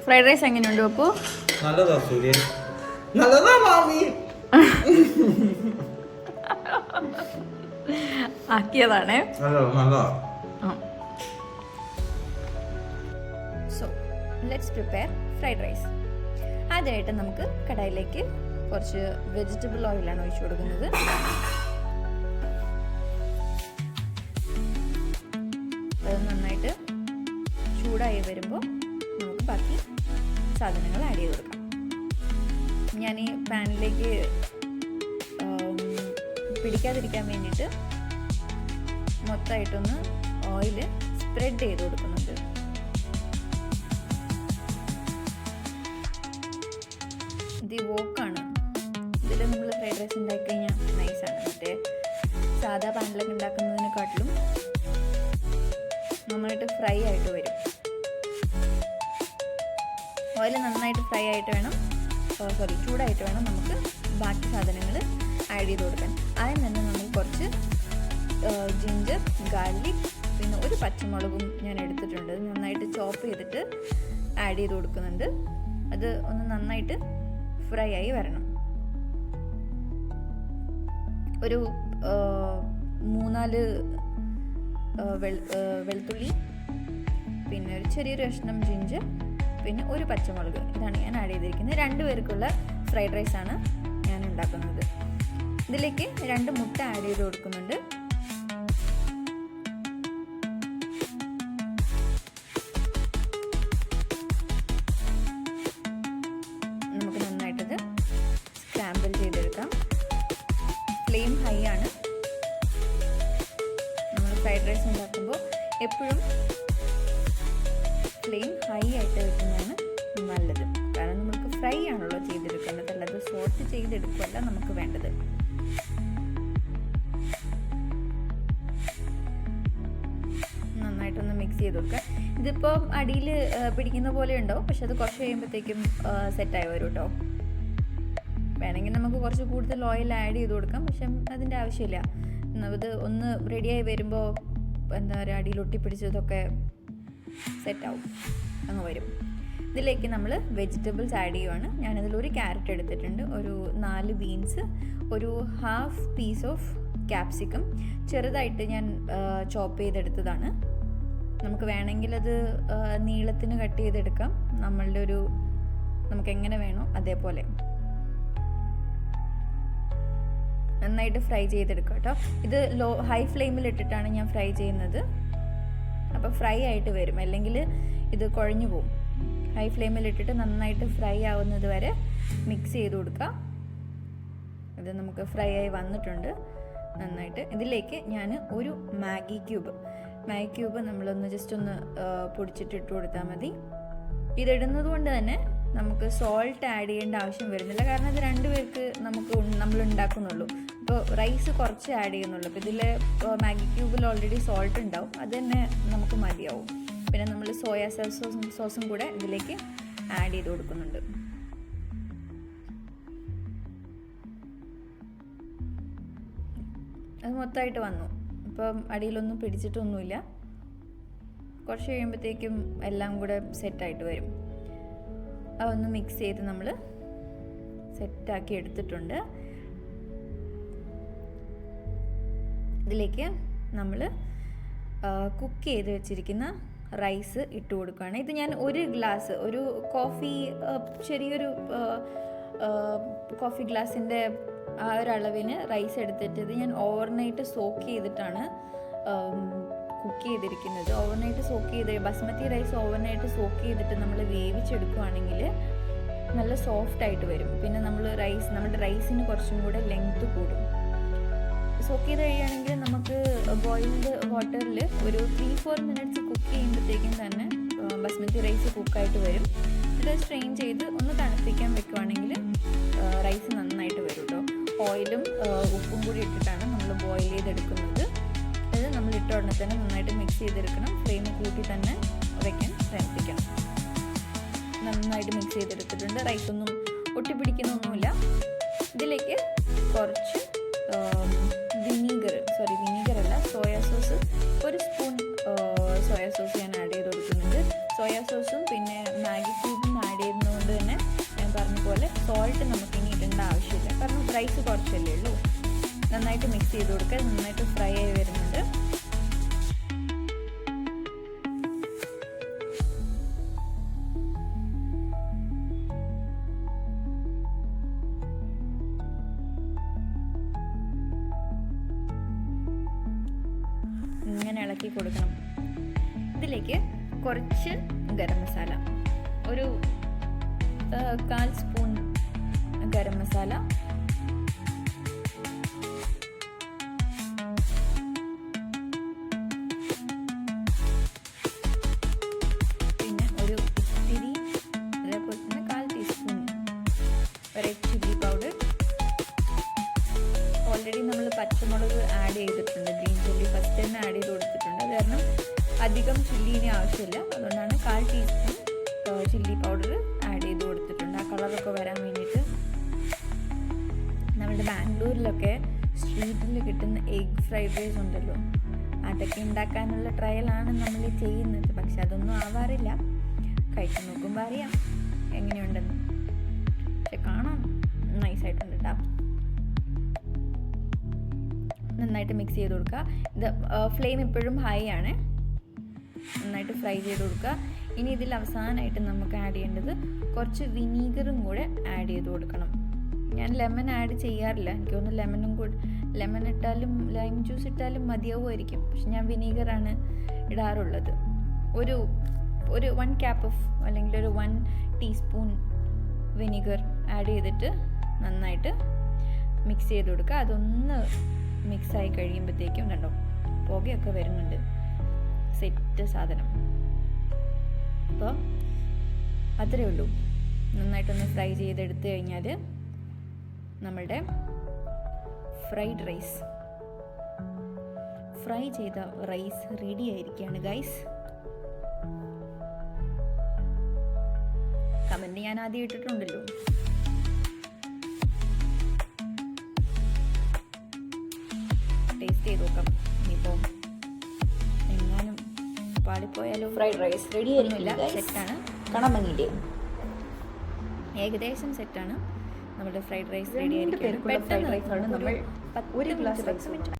Fried rice എങ്ങനെയുണ്ട് അപ്പു? നല്ലതാ സൂര്യൻ, നല്ലതാ മാമി. ആക്കിയതാണേ. So let's prepare fried rice. ആദ്യമായിട്ട് നമുക്ക് കടായിലേക്ക് കുറച്ച് വെജിറ്റബിൾ ഓയിലാണ് ഒഴിച്ചു കൊടുക്കുന്നത്. അത് നന്നായിട്ട് ചൂടായി വരുമ്പോൾ നമുക്ക് ബാക്കി സാധനങ്ങൾ ആഡ് ചെയ്ത് കൊടുക്കാം. ഞാൻ ഈ പാനിലേക്ക് പിടിക്കാതിരിക്കാൻ വേണ്ടിയിട്ട് മൊത്തമായിട്ടൊന്ന് ഓയിൽ സ്പ്രെഡ് ചെയ്ത് കൊടുക്കുന്നുണ്ട്. ഇത് വോക്കാണ്. ഇതിൽ നമ്മൾ ഫ്രൈഡ് റൈസ് ഉണ്ടാക്കി കഴിഞ്ഞാൽ നൈസാണ്. മറ്റേ സാധാ പാനിലൊക്കെ ഉണ്ടാക്കുന്നതിനെക്കാട്ടിലും നന്നായിട്ട് ഫ്രൈ ആയിട്ട് വരും. ഓയിൽ നന്നായിട്ട് ഫ്രൈ ആയിട്ട് വേണം, ചൂടായിട്ട് വേണം നമുക്ക് ബാക്കി സാധനങ്ങൾ ആഡ് ചെയ്ത് കൊടുക്കാൻ. ആദ്യം തന്നെ നമുക്ക് കുറച്ച് ജിഞ്ചർ, ഗാർലിക്, പിന്നെ ഒരു പച്ചമുളകും ഞാൻ എടുത്തിട്ടുണ്ട്. നന്നായിട്ട് ചോപ്പ് ചെയ്തിട്ട് ആഡ് ചെയ്ത് കൊടുക്കുന്നുണ്ട്. അത് ഒന്ന് നന്നായിട്ട് ഫ്രൈ ആയി വരണം. ഒരു 3-4 വെളുത്തുള്ളി, പിന്നെ ഒരു ചെറിയൊരു കഷ്ണം ജിഞ്ചർ, പിന്നെ ഒരു പച്ചമുളക്, ഇതാണ് ഞാൻ ആഡ് ചെയ്തിരിക്കുന്നത്. 2 പേർക്കുള്ള ഫ്രൈഡ് റൈസ് ആണ് ഞാൻ ഉണ്ടാക്കുന്നത്. ഇതിലേക്ക് 2 മുട്ട ആഡ് ചെയ്ത് കൊടുക്കുന്നുണ്ട്. നമുക്ക് നന്നായിട്ടത് സ്ക്രാമ്പിൾ ചെയ്തെടുക്കാം. ഫ്ലെയിം ഹൈ ആണ്. നമ്മൾ ഫ്രൈഡ് റൈസ് ഉണ്ടാക്കുമ്പോൾ എപ്പോഴും ഫ്ലെയിം ഹൈ ആയിട്ട് വെക്കുന്നതാണ് നല്ലത്. കാരണം നമുക്ക് ഫ്രൈ ആണല്ലോ ചെയ്തെടുക്കേണ്ടത്, അല്ലാതെ സോട്ട് ചെയ്തെടുക്കുകയല്ല നമുക്ക് വേണ്ടത്. നന്നായിട്ടൊന്ന് മിക്സ് ചെയ്ത് കൊടുക്കുക. ഇതിപ്പോൾ അടിയിൽ പിടിക്കുന്ന പോലെ ഉണ്ടാവും, പക്ഷെ അത് കുറച്ച് കഴിയുമ്പോഴത്തേക്കും സെറ്റായി വരും കേട്ടോ. വേണമെങ്കിൽ നമുക്ക് കുറച്ച് കൂടുതൽ ഓയിൽ ആഡ് ചെയ്ത് കൊടുക്കാം, പക്ഷെ അതിൻ്റെ ആവശ്യമില്ല. അത് ഒന്ന് റെഡിയായി വരുമ്പോൾ എന്താ പറയുക, അടിയിൽ ഒട്ടിപ്പിടിച്ചതൊക്കെ സെറ്റാവും, അങ്ങ് വരും. ഇതിലേക്ക് നമ്മൾ വെജിറ്റബിൾസ് ആഡ് ചെയ്യുവാണ്. ഞാനതിലൊരു ക്യാരറ്റ് എടുത്തിട്ടുണ്ട്, ഒരു 4 ബീൻസ്, ഒരു ഹാഫ് പീസ് ഓഫ് ക്യാപ്സിക്കം ചെറുതായിട്ട് ഞാൻ ചോപ്പ് ചെയ്തെടുത്തതാണ്. നമുക്ക് വേണമെങ്കിൽ അത് നീളത്തിന് കട്ട് ചെയ്തെടുക്കാം, നമുക്ക് എങ്ങനെ വേണോ അതേപോലെ. നന്നായിട്ട് ഫ്രൈ ചെയ്തെടുക്കാം കേട്ടോ. ഇത് ഹൈ ഫ്ലെയിമിൽ ഇട്ടിട്ടാണ് ഞാൻ ഫ്രൈ ചെയ്യുന്നത്, അപ്പോൾ ഫ്രൈ ആയിട്ട് വരും, അല്ലെങ്കിൽ ഇത് കുഴഞ്ഞു പോകും. ഹൈ ഫ്ലെയിമിൽ ഇട്ടിട്ട് നന്നായിട്ട് ഫ്രൈ ആവുന്നത് വരെ മിക്സ് ചെയ്ത് കൊടുക്കുക. ഇത് നമുക്ക് ഫ്രൈ ആയി വന്നിട്ടുണ്ട് നന്നായിട്ട്. ഇതിലേക്ക് ഞാൻ ഒരു മാഗി ക്യൂബ് നമ്മളൊന്ന് ജസ്റ്റ് ഒന്ന് പൊടിച്ചിട്ട് ഇട്ട് കൊടുത്താൽ മതി. ഇതിടുന്നത് കൊണ്ട് തന്നെ നമുക്ക് സോൾട്ട് ആഡ് ചെയ്യേണ്ട ആവശ്യം വരുന്നില്ല, കാരണം ഇത് 2 പേർക്ക് നമ്മൾ ഉണ്ടാക്കുന്നുള്ളൂ. അപ്പോൾ റൈസ് കുറച്ച് ആഡ് ചെയ്യുന്നുള്ളൂ. അപ്പോൾ ഇതിൽ മാഗി ക്യൂബിൽ ഓൾറെഡി സോൾട്ട് ഉണ്ടാവും, അത് തന്നെ നമുക്ക് മതിയാവും. പിന്നെ നമ്മൾ സോയാ സോസും കൂടെ ഇതിലേക്ക് ആഡ് ചെയ്ത് കൊടുക്കുന്നുണ്ട്. അത് മൊത്തമായിട്ട് വന്നു. ഇപ്പം അടിയിലൊന്നും പിടിച്ചിട്ടൊന്നുമില്ല. കുറച്ച് കഴിയുമ്പോഴത്തേക്കും എല്ലാം കൂടെ സെറ്റായിട്ട് വരും. അതൊന്ന് മിക്സ് ചെയ്ത് നമ്മൾ സെറ്റാക്കി എടുത്തിട്ടുണ്ട്. ഇതിലേക്ക് നമ്മൾ കുക്ക് ചെയ്ത് വെച്ചിരിക്കുന്ന റൈസ് ഇട്ട് കൊടുക്കുകയാണ്. ഇത് ഞാൻ ഒരു ചെറിയൊരു കോഫി ഗ്ലാസിൻ്റെ ആ ഒരു അളവിന് റൈസ് എടുത്തിട്ട് ഇത് ഞാൻ ഓവർനൈറ്റ് സോക്ക് ചെയ്തിട്ടാണ് കുക്ക് ചെയ്തിരിക്കുന്നത്. ബസ്മതി റൈസ് ഓവർനൈറ്റ് സോക്ക് ചെയ്തിട്ട് നമ്മൾ വേവിച്ചെടുക്കുകയാണെങ്കിൽ നല്ല സോഫ്റ്റ് ആയിട്ട് വരും. പിന്നെ നമ്മുടെ റൈസിന് കുറച്ചും കൂടെ ലെങ്ത് കൂടും. സോക്ക് ചെയ്ത് കഴിയുകയാണെങ്കിൽ നമുക്ക് ബോയിൽഡ് വാട്ടറിൽ ഒരു 3-4 മിനിറ്റ്സ് കുക്ക് ചെയ്യുമ്പോഴത്തേക്കും തന്നെ ബസ്മതി റൈസ് കുക്കായിട്ട് വരും. ഇത് സ്ട്രെയിൻ ചെയ്ത് ഒന്ന് തണുപ്പിക്കാൻ വെക്കുവാണെങ്കിൽ റൈസ് നന്നായിട്ട് വരും കേട്ടോ. ഓയിലും ഉപ്പും കൂടി ഇട്ടിട്ടാണ് നമ്മൾ ബോയിൽ ചെയ്തെടുക്കുന്നത്. ഇത് നമ്മൾ ഇട്ട ഉടനെ തന്നെ നന്നായിട്ട് മിക്സ് ചെയ്തെടുക്കണം. ഫ്ലെയിം കൂട്ടി തന്നെ വയ്ക്കാൻ ശ്രമിക്കണം. നന്നായിട്ട് മിക്സ് ചെയ്തെടുത്തിട്ടുണ്ട്. റൈസൊന്നും ഒട്ടിപ്പിടിക്കുന്നൊന്നുമില്ല. ഇതിലേക്ക് കുറച്ച് വിനീഗറല്ല, soya sauce, 1 spoon soya sauce ഞാൻ ആഡ് ചെയ്ത് കൊടുക്കുന്നുണ്ട്. സോയാ സോസും പിന്നെ മാഗി ക്യൂബും ആഡ് ചെയ്യുന്നതുകൊണ്ട് തന്നെ ഞാൻ പറഞ്ഞ പോലെ സോൾട്ട് നമുക്ക് ഇനി ഇടേണ്ട ആവശ്യമില്ല, കാരണം റൈസ് കുറച്ചല്ലേ ഉള്ളൂ. നന്നായിട്ട് മിക്സ് ചെയ്ത് കൊടുക്കുക. നന്നായിട്ട് ഫ്രൈ ആയി വരുന്നുണ്ട്. ഇങ്ങനെ ഇളക്കി കൊടുക്കണം. ഇതിലേക്ക് കുറച്ച് ഗരം മസാല, ഒരു 1/4 സ്പൂൺ ഗരം മസാല, പിന്നെ ഒരു ഇത്തിരി അതേപോലെ തന്നെ 1/4 teaspoon red chilli powder. Already നമ്മൾ പച്ചമുളക് ആഡ് ചെയ്തിട്ടുണ്ട്, ഗ്രീൻ ചില്ലി ഫസ്റ്റ് തന്നെ ആഡ് ചെയ്ത് കൊടുത്തിട്ടുണ്ട്. അത് കാരണം അധികം ചില്ലിന് ആവശ്യമില്ല, അതുകൊണ്ടാണ് 1/4 ടീസ്പൂൺ ചില്ലി പൗഡർ ആഡ് ചെയ്ത് കൊടുത്തിട്ടുണ്ട്, ആ കളറൊക്കെ വരാൻ വേണ്ടിയിട്ട്. നമ്മുടെ ബാംഗ്ലൂരിലൊക്കെ സ്ട്രീറ്റിൽ കിട്ടുന്ന എഗ് ഫ്രൈഡ് റൈസ് ഉണ്ടല്ലോ, അതൊക്കെ ഉണ്ടാക്കാനുള്ള ട്രയലാണ് നമ്മൾ ചെയ്യുന്നത്. പക്ഷെ അതൊന്നും ആവാറില്ല. കഴിച്ചു നോക്കുമ്പോൾ അറിയാം എങ്ങനെയുണ്ടെന്ന്. പക്ഷെ കാണാം നൈസായിട്ടുണ്ട് കേട്ടോ. നന്നായിട്ട് മിക്സ് ചെയ്ത് കൊടുക്കുക. ഇത് ഫ്ലെയിം എപ്പോഴും ഹൈ ആണ്. നന്നായിട്ട് ഫ്രൈ ചെയ്ത് കൊടുക്കുക. ഇനി ഇതിൽ അവസാനമായിട്ട് നമുക്ക് ആഡ് ചെയ്യേണ്ടത് കുറച്ച് വിനീഗറും കൂടെ ആഡ് ചെയ്ത് കൊടുക്കണം. ഞാൻ ലെമൺ ആഡ് ചെയ്യാറില്ല, എനിക്ക് തോന്നുന്നു ലെമൺ ഇട്ടാലും ലൈം ജ്യൂസ് ഇട്ടാലും മതിയാവുമായിരിക്കും. പക്ഷെ ഞാൻ വിനീഗറാണ് ഇടാറുള്ളത്. ഒരു 1 ക്യാപ്പ് ഓഫ് അല്ലെങ്കിൽ ഒരു 1 ടീസ്പൂൺ വിനീഗർ ആഡ് ചെയ്തിട്ട് നന്നായിട്ട് മിക്സ് ചെയ്ത് കൊടുക്കുക. അതൊന്ന് മിക്സായി കഴിയുമ്പോഴത്തേക്കും കണ്ടോ പുകയൊക്കെ വരുന്നുണ്ട്. സെറ്റ് സാധനം. അപ്പോൾ അത്രയേ ഉള്ളൂ. നന്നായിട്ടൊന്ന് ഫ്രൈ ചെയ്തെടുത്ത് കഴിഞ്ഞാൽ നമ്മളുടെ ഫ്രൈഡ് റൈസ്, ഫ്രൈ ചെയ്ത റൈസ് റെഡി ആയിരിക്കുകയാണ് ഗൈസ്. കമൻറ്റ് ഞാൻ ആദ്യം ഇട്ടിട്ടുണ്ടല്ലോ. ടേസ്റ്റ് ചെയ്ത് നോക്കാം. ഇനിയിപ്പോൾ എങ്ങാനും പാളിപ്പോയാലോ. ഫ്രൈഡ് റൈസ് റെഡി ഒന്നുമില്ല, സെറ്റാണ്. കാണാൻ ഭംഗിയില്ലേ? ഏകദേശം സെറ്റാണ്. നമ്മുടെ ഫ്രൈഡ് റൈസ് റെഡി ആയിരിക്കും. ഫ്രൈഡ് റൈസാണ് നമ്മൾ 1 ഗ്ലാസ് റൈസ്